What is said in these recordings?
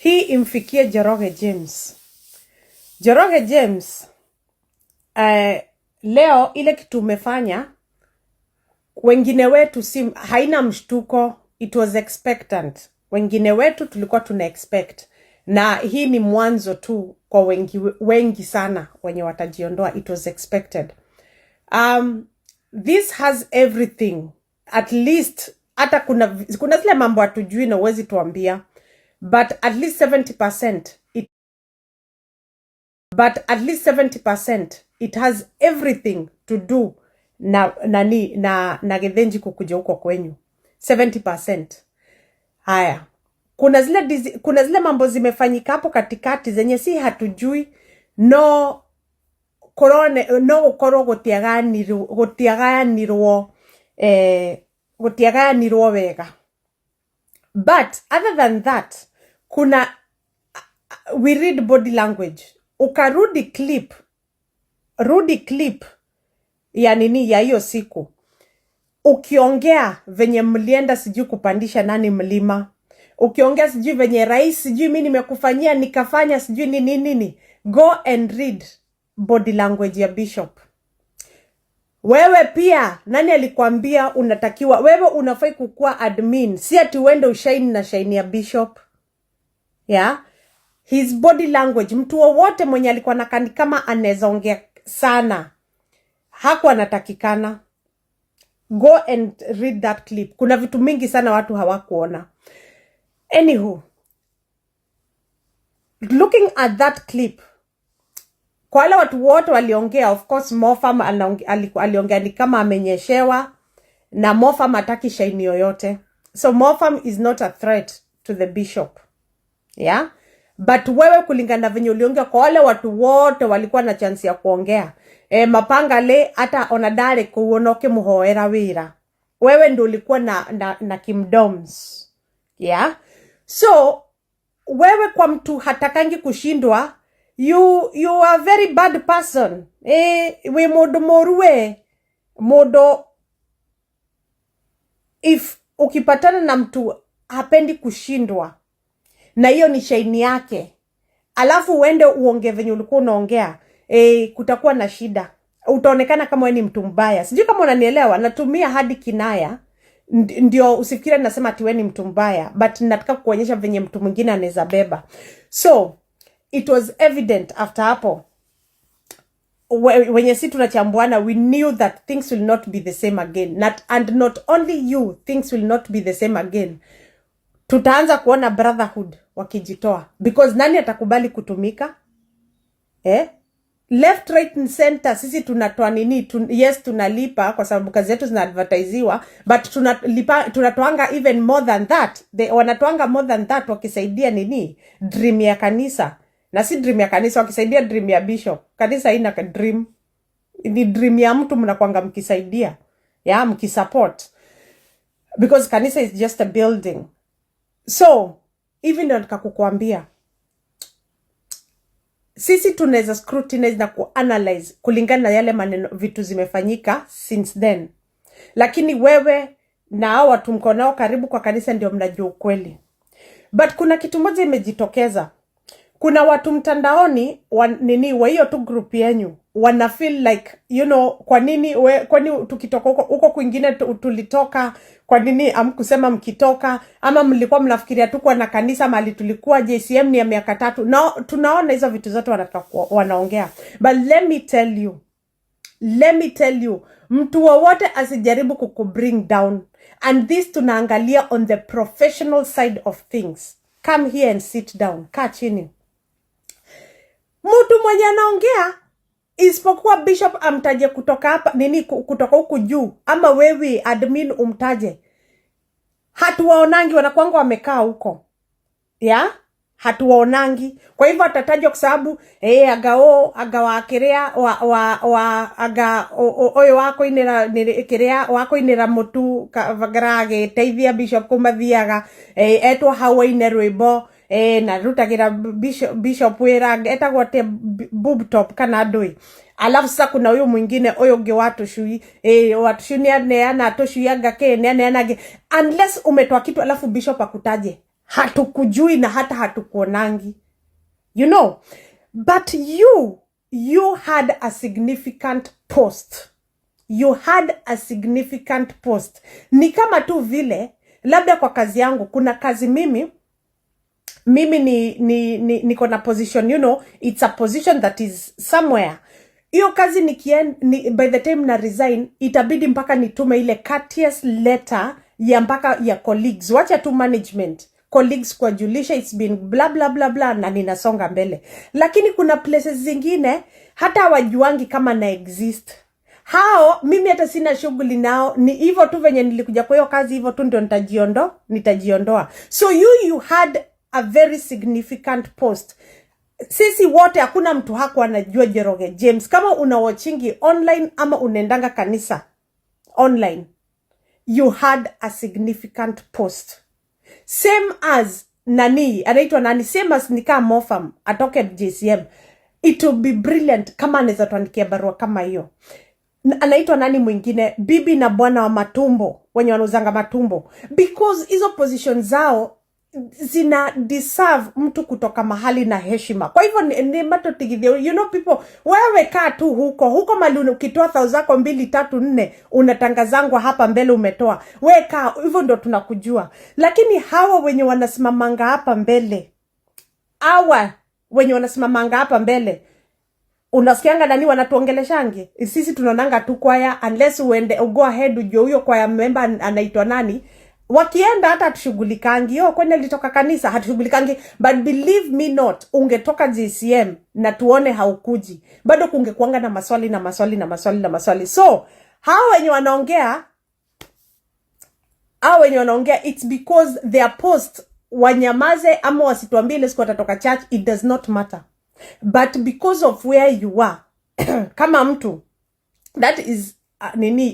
hii imfikie Njoroge James. Njoroge James, leo ile kitu umefanya, wengine wetu haina mshtuko, it was expectant. Wengine wetu tulikuwa tuna expect. Na hii ni mwanzo tu kwa wengi sana wenye watajiondoa, it was expected. This has everything. At least, hata kuna zile mambo hatujui na uwezi tuambia. But at least 70% it has everything to do na Githinji kukuja huko kwenyu. 70%. Haya. Kuna zile mambo zimefanyika hapo katikati zenye si hatujui. No ukoro gutiaganirwo wega. But other than that, we read body language. Ukarudi clip ya nini ya hiyo siku. Ukiongea venye mlienda sijui kupandisha nani mlima. Ukiongea sijui venye rais sijui mimi nimekufanyia nikafanya sijui nini. Go and read body language ya Bishop. Wewe pia nani alikwambia unatakiwa, wewe unafai kukua admin, si ati uende ushaini na shaini ya Bishop. Yeah, his body language, mtu wowote mwenye alikuwa nakani kama anaweza ongea sana hakuwa anatakikana. Go and read that clip. Kuna vitu mingi sana watu hawakuona. Anywho, looking at that clip, kwa wale watu wote waliongea, of course Mofam aliongea ni kama amenyeshewa, na Mofam hataki shaini yoyote. So Mofam is not a threat to the Bishop. Yeah? But wewe kulingana venye uliongea, kwa wale watu wote walikuwa na chance ya kuongea. Mapanga le hata onadare kuonoke muhoera wira. Wewe ndio ulikuwa na Kimdoms. Yeah? So wewe kwa mtu hatakangi kushindwa, you are a very bad person. We modo if ukipatana na mtu hapendi kushindwa na hiyo ni shaini yake, alafu uende uongee venye ulikuwa unaongea, kutakuwa na shida. Utaonekana kama wewe ni mtu mbaya. Sijui kama unanielewa, natumia hadi kinaya ndio usifikire nasema ati wewe ni mtu mbaya, but nataka kuonyesha venye mtu mwingine anaweza beba. So it was evident after hapo wenye si tunachambuana, we knew that things will not be the same again. And not only you, things will not be the same again. Tutaanza kuona brotherhood wakijitoa, because nani atakubali kutumika? Left, right and center sisi tunatoa nini? Yes, tunalipa kwa sababu kazi yetu zinaadvertisiwa, but tunatoanga even more than that. Wanatoanga more than that wakisaidia nini? Dream ya kanisa. Na si dream ya kanisa, wakisaidia dream ya Bishop. Kanisa haina dream. Ni dream ya mtu mnakuanga mkisaidia. Yeah, mkisupport. Because kanisa is just a building. So, even ndio nikakukuambia, sisi tunaweza scrutinize na kuanalyze kulingana na yale maneno vitu zimefanyika since then. Lakini wewe na hao watu mko nao karibu kwa kanisa ndio mnajua ukweli. But kuna kitu moja imejitokeza. Kuna watu mtandaoni wa hiyo tu group yenu wana feel like, you know, kwa nini tukitoka huko kwingine tulitoka, kwa nini amkusema mkitoka, ama mlikuwa mnafikiria tu kwa na kanisa mali tulikuwa JCM ni ya miaka 3. No, tunaona hizo vitu zote wanaongea. But let me tell you, mtu wowote asijaribu kukubring down. And this tunaangalia on the professional side of things. Come here and sit down. Kaa chini. Mtu mwenye anaongea isipokuwa Bishop amtaje kutoka hapa kutoka huku juu, ama wewe admin umtaje, hatuwaonangi, wanakuanga wamekaa huko. Yeah? Hatuwaonangi. Kwa hivyo atatajwa kwa sababu agawakirea oyo wako inera mutu vagarage teithia Bishop kumathiaga etwa hawaine rwimbo na rutagira Bishop wera etagwo te boob top kana ndui. Alafu sasa kuna huyo mwingine oyo unge watu shui ni aneana to shui anga ke ni aneanage, unless umetoa kitu alafu Bishop akutaje. hatukujui na hata hatukuonangi, you know. But you had a significant post. You had a significant post. Ni kama tu vile labda kwa kazi yangu, kuna kazi mimi niko na position, you know, it's a position that is somewhere. Iyo kazi by the time na resign, itabidi mpaka nitume ile courteous letter ya mpaka ya colleagues, wacha tu management, colleagues kwa julisha it's been blah blah blah blah, na ninasonga mbele. Lakini kuna places zingine hata hawajuangi kama na exist. Hao mimi hata sina shughuli nao, ni hivyo tu venye nilikuja kwa hiyo kazi, hivyo tu ndio nitajiondoa. So you had a very significant post. Sisi wote hakuna mtu hakuwa anajua Njoroge James. Kama unawatchingi online ama unaendanga kanisa online, you had a significant post. Same as nani, anaitwa nani, same as Nika Mofam atoke JCM. It will be brilliant kama anaweza tuandikia barua kama hiyo. Anaitwa nani mwingine, bibi na bwana wa matumbo, wenye wanauzanga matumbo, because hizo position zao zina deserve mtu kutoka mahali na heshima. Kwa hivyo ni mato tigithio, you know people, wewe kaa tu huko mali ukitoa 1000 zako 2 3 4 unatangazangwa hapa mbele umetoa, wewe kaa hivyo, ndo tunakujua. Lakini hawa wenye wanasimamanga hapa mbele, unasikianga nani wanatuongeleshange? Sisi tunaonanga tu kwaya, unless uende go ahead ujue huyo kwaya member anaitwa nani. Wakienda hata tushughulikangi, kwenda litoka kanisa hatushughulikangi. But believe me not, ungetoka JCM na tuone haukuji, bado kungekuanga na maswali. So hao wenye wanaongea, it's because their post, wanyamaze ama wasituambie ile siku watatoka church, it does not matter. But because of where you are kama mtu, that is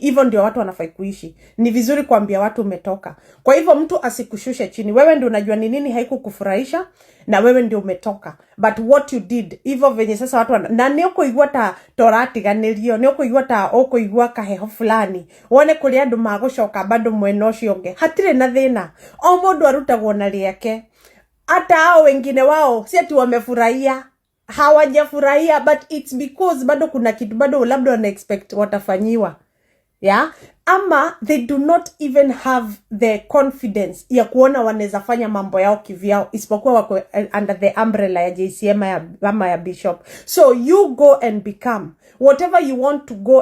hivyo ndio watu wanafai kuishi. Ni vizuri kuambia watu umetoka. Kwa hivyo mtu asikushushe chini. Wewe ndio unajua ni nini haikukufurahisha, na wewe ndio umetoka. But what you did, hivyo venye sasa watu na nioko igwata torati ganirio, nioko igwata oko igwaka heho fulani, wone kuri andu magushoka bado mweno cionge, hatire na thina. O mundu arutagwo na riake. Hata hao wengine wao si ati wamefurahia, hawajafurahia, but it's because bado kuna kitu bado labda wana expect watafanyiwa, ama they do not even have the confidence ya kuona wanaweza fanya mambo yao kivyao, isipokuwa wako under the umbrella ya JCM ama ya bishop. So you go and become whatever you want to go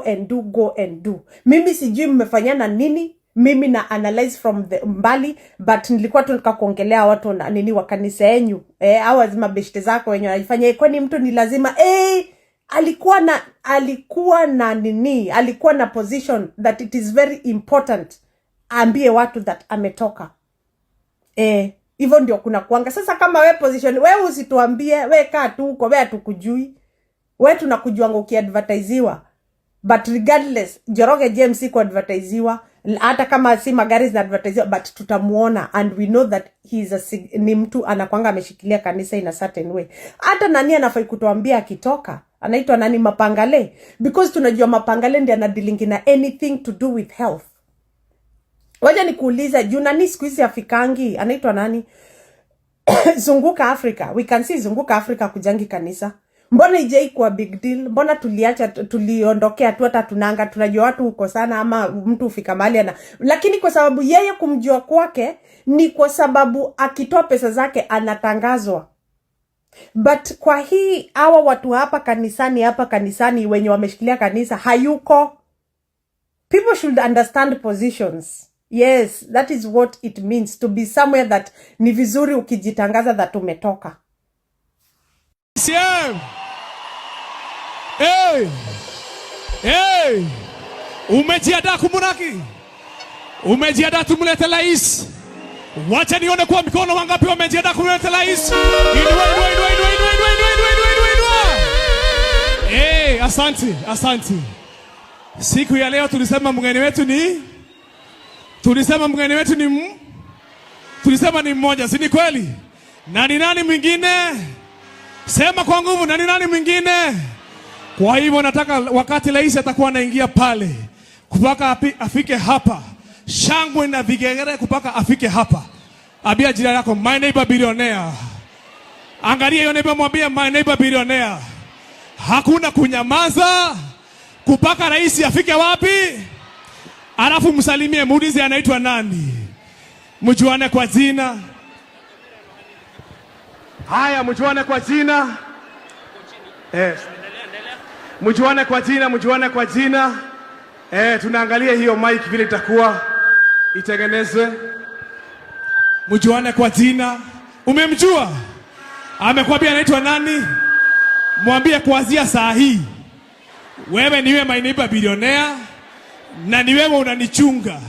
and do. Mimi sijui mmefanyana nini, mimi na analyze from the mbali, but nilikuwa tu nikakuongelea watu na nini wa kanisa yenu, au azima beshte zako wenye wanafanya, kwani mtu ni lazima alikuwa na position that it is very important ambie watu that ametoka. Hivyo ndio kuna kuanga. Sasa kama we position, wewe usituambie, wewe kaa tu huko, wewe tukujui. Wewe tunakujuanga ukiadvertisewa. But regardless, Njoroge James iko advertisewa, hata kama si magari zina advertisewa, but tutamuona, and we know that he is ni mtu anakuanga ameshikilia kanisa in a certain way. Hata nani anafai kutuambia akitoka, anaitwa nani, Mapangale, because tunajua Mapangale ndiye anadealing na anything to do with health. Wacha nikuuliza, juu nani siku hizi afikangi, anaitwa nani? Zunguka Africa. We can see Zunguka Africa kujangi kanisa. Mbona ije kwa big deal? Mbona tuliondokea tu, hata tunanga tunajua watu uko sana, ama mtu ufika mahali lakini kwa sababu yeye kumjua kwake ni kwa sababu akitoa pesa zake anatangazwa. But kwa hii hawa watu hapa kanisani wenye wameshikilia kanisa hayuko. People should understand positions. Yes, that is what it means to be somewhere that ni vizuri ukijitangaza that umetoka. Hey! Umejiandaa kumuraki? Umejiandaa tumulete rais? Wacha nione kwa mikono wangapi wamejiandaa kumulete rais. Inua. Asante. Siku ya leo tulisema mgeni wetu ni mmoja, si ni kweli? Nani mwingine? Sema kwa nguvu, nani mwingine? Kwa hivyo nataka wakati rais atakuwa anaingia pale, kupaka afike hapa, shangwe na vigegere kupaka afike hapa. Abia jirani yako, my neighbor billionaire. Angalia hiyo neighbor, mwambie my neighbor billionaire. Hakuna kunyamaza kupaka rais afike wapi. Alafu msalimie, muulize anaitwa nani. Mjuane kwa jina. Haya, mjuane kwa jina. Mjuane kwa jina, mjuane kwa jina. Tunaangalia hiyo mic vile itakuwa itengenezwe. Mjuane kwa jina. Umemjua? Amekwambia anaitwa nani? Mwambie kuanzia saa hii, wewe niwe my neighbor billionaire na ni wewe unanichunga.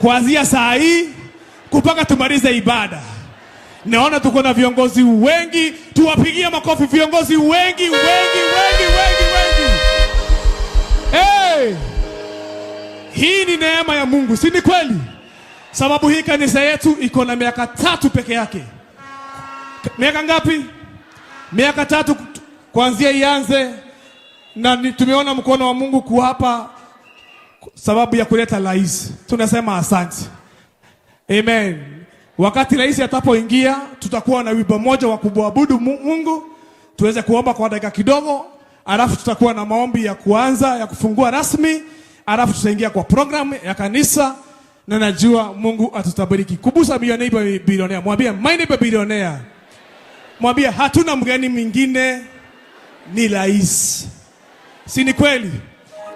Kuanzia saa hii kupaka tumalize ibada. Naona tuko na viongozi wengi, tuwapigie makofi viongozi wengi. Hey! Hii ni neema ya Mungu, si ni kweli? Sababu hii kanisa yetu iko na miaka 3 peke yake. Miaka ngapi? Miaka 3 kuanzia ianze, na tumeona mkono wa Mungu kuhapa sababu ya kuleta rais. Tunasema asante. Amen. Wakati rais atapoingia, tutakuwa na wimbo moja wa kuabudu Mungu, tuweze kuomba kwa dakika kidogo, alafu tutakuwa na maombi ya kuanza ya kufungua rasmi, alafu tutaingia kwa program ya kanisa, na najua Mungu atutabariki. Kubusa my neighbor billionaire. Mwambie my neighbor billionaire. Mwambie hatuna mgeni mwingine, ni rais. Si ni kweli?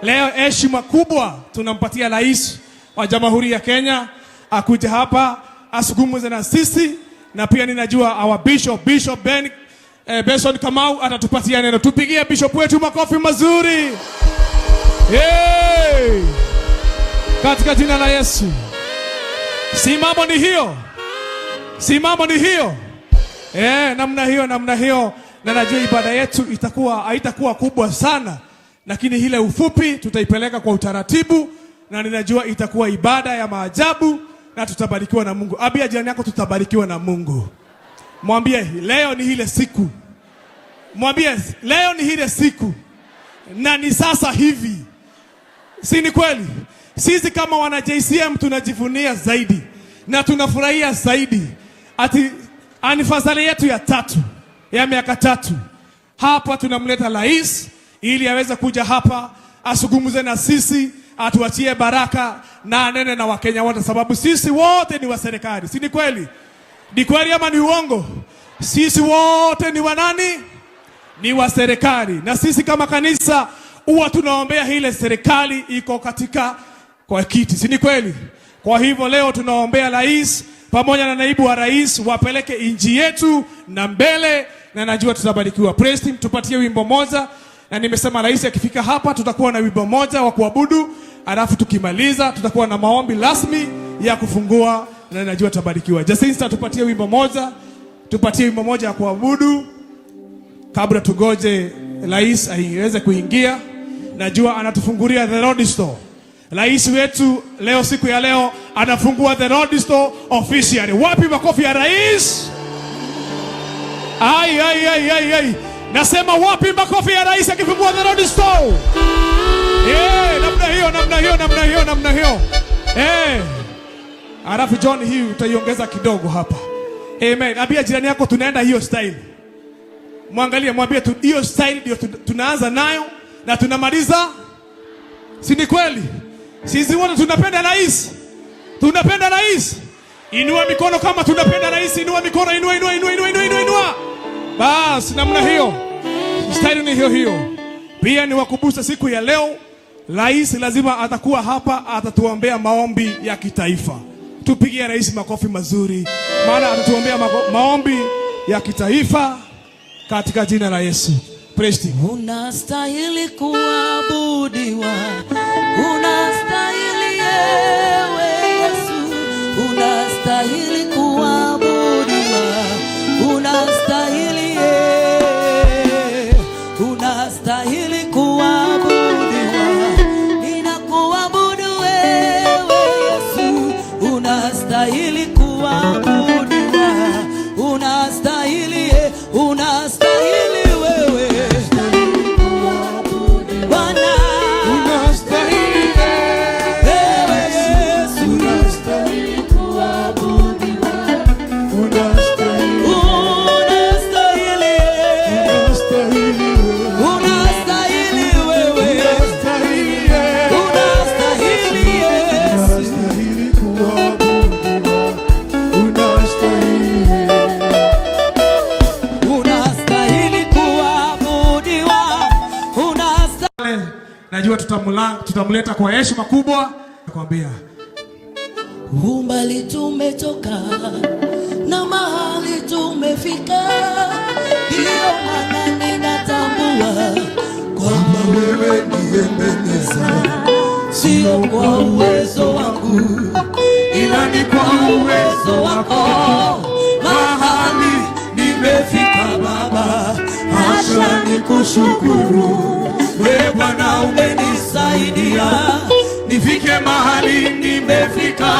Leo heshima kubwa tunampatia rais wa Jamhuri ya Kenya akuje hapa asungumze na sisi, na pia ninajua our Bishop Benson Kamau atatupatia neno. Tupigie bishop wetu makofi mazuri. Hey! Katika jina la Yesu. Si mambo ni hiyo. Si mambo ni hiyo. Namna hiyo. Na najua ibada yetu haitakuwa kubwa sana, lakini ile ufupi tutaipeleka kwa utaratibu, na ninajua itakuwa ibada ya maajabu na tutabarikiwa na Mungu. Abia jirani yako, tutabarikiwa na Mungu. Mwambie leo ni ile siku. Mwambie leo ni ile siku. Na ni sasa hivi. Si ni kweli? Sisi kama wana JCM tunajivunia zaidi na tunafurahia zaidi. Ati anniversary yetu ya 3 ya miaka 3. Hapa tunamleta rais ili aweze kuja hapa asungumze na sisi, atuachie baraka na anene na Wakenya wote, sababu sisi wote ni wa serikali. Si ni kweli? Ni kweli ama ni uongo? Sisi wote ni wa nani? Ni wa serikali. Na sisi kama kanisa huwa tunaombea ile serikali iko katika kwa kiti. Si ni kweli? Kwa hivyo leo tunaombea rais pamoja na naibu wa rais wapeleke inji yetu na mbele, na najua tutabarikiwa. Praise team, tupatie wimbo moja. Na nimesema rais akifika hapa tutakuwa na wimbo moja wa kuabudu, alafu tukimaliza tutakuwa na maombi rasmi ya kufungua, na najua tutabarikiwa. Jacinta, tupatie wimbo moja. Tupatie wimbo moja wa kuabudu kabla tugoje rais aiweze kuingia. Najua anatufungulia the road store. Rais wetu leo, siku ya leo anafungua the road store officially. Wapi makofi ya rais? Ai. Nasema wapi makofi ya rais akifungua the road store? Namna hiyo. Alafu John, hii utaiongeza kidogo hapa. Amen. Abia jirani yako, tunaenda hiyo style. Mwangalie, mwambie hiyo style ndio tunaanza nayo na tunamaliza. Si ni kweli? Sisi wote tunapenda rais. Tunapenda rais. Inua mikono kama tunapenda rais. Inua mikono, inua. Bas, namna hiyo. Style ni hiyo. Pia ni wakumbusha siku ya leo, rais lazima atakuwa hapa, atatuombea maombi ya kitaifa. Tupigie rais makofi mazuri, maana atatuombea maombi ya kitaifa katika jina la Yesu. Praise him. Unastahili kuabudiwa. Unastahili ewe Yesu. Unastahili kuabudiwa. Unastahili unastahili kuabudiwa. Ninakuabudu wewe Yesu. Unastahili kuabudiwa. Unastahili wewe. Bwana unastahili wewe Yesu. Unastahili kuabudiwa. najua tutamleta kwa heshima kubwa. Nakwambia umbali tumetoka na mahali tumefika, ndio maana ninatambua kwamba wewe ndiye Ebeneza. Sio kwa uwezo wangu, ila ni kwa uwezo wako. Mahali nimefika Baba, acha nikushukuru. Wewe Bwana umenisaidia nifike mahali nimefika,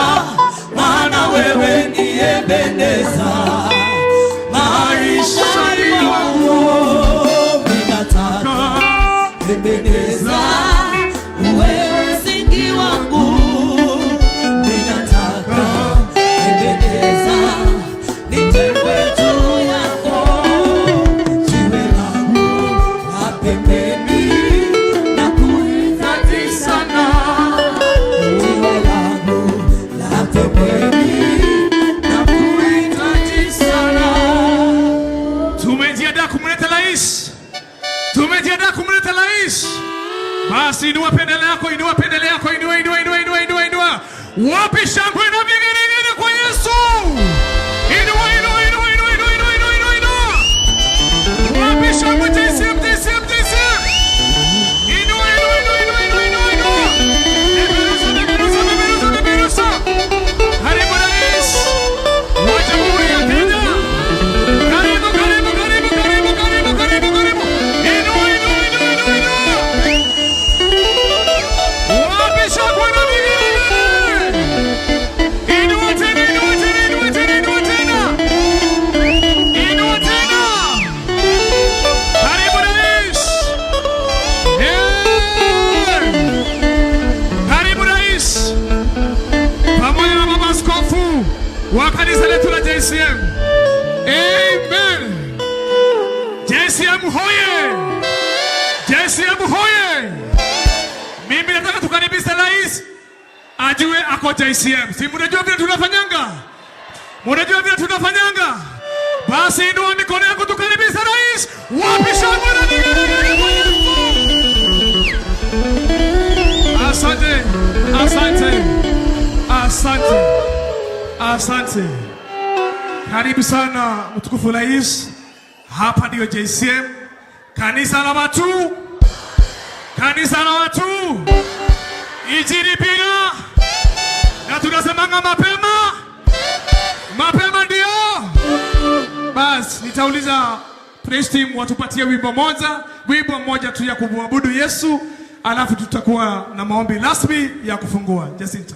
maana wewe ni Ebeneza. Maisha yangu ninataka Ebeneza, wewe msingi wangu. Ninataka Ebeneza, nitembee juu yako, jiwe langu la pembeni na kuhitaji sana. Jiwe langu la pembeni na kuhitaji sana. tumejiandaa kumleta rais. Tumejiandaa kumleta rais. Basi inua pendele yako, inua pendele yako, inua. Wapi shangwe na vigelegele kwa Yesu? Inua. Wapi shangwe JCM? Inua. Neberusa. Karibu rais wa Jamhuri ya Kenya. Karibu. Inua. Wapi shangwe na vigelegele? Inua tena. Karibu rais. Karibu rais. Pamoja na baba askofu wa kanisa letu la JCM. Amen. JCM hoye. Mimi nataka tukaribisha rais ajue ako JCM. Si mnajua vile tunafanyanga? Basi inua mikono yako tukaribisha rais. Wapi shangwe na vigelegele kwa Yesu? Asante. Karibu sana mtukufu rais. Hapa ndio JCM, kanisa la watu. Injili piga. Na tunasemanga mapema ndio. Basi nitauliza praise team watupatie wimbo mmoja tu ya kumwabudu Yesu, alafu tutakuwa na maombi rasmi ya kufungua. Jacinta.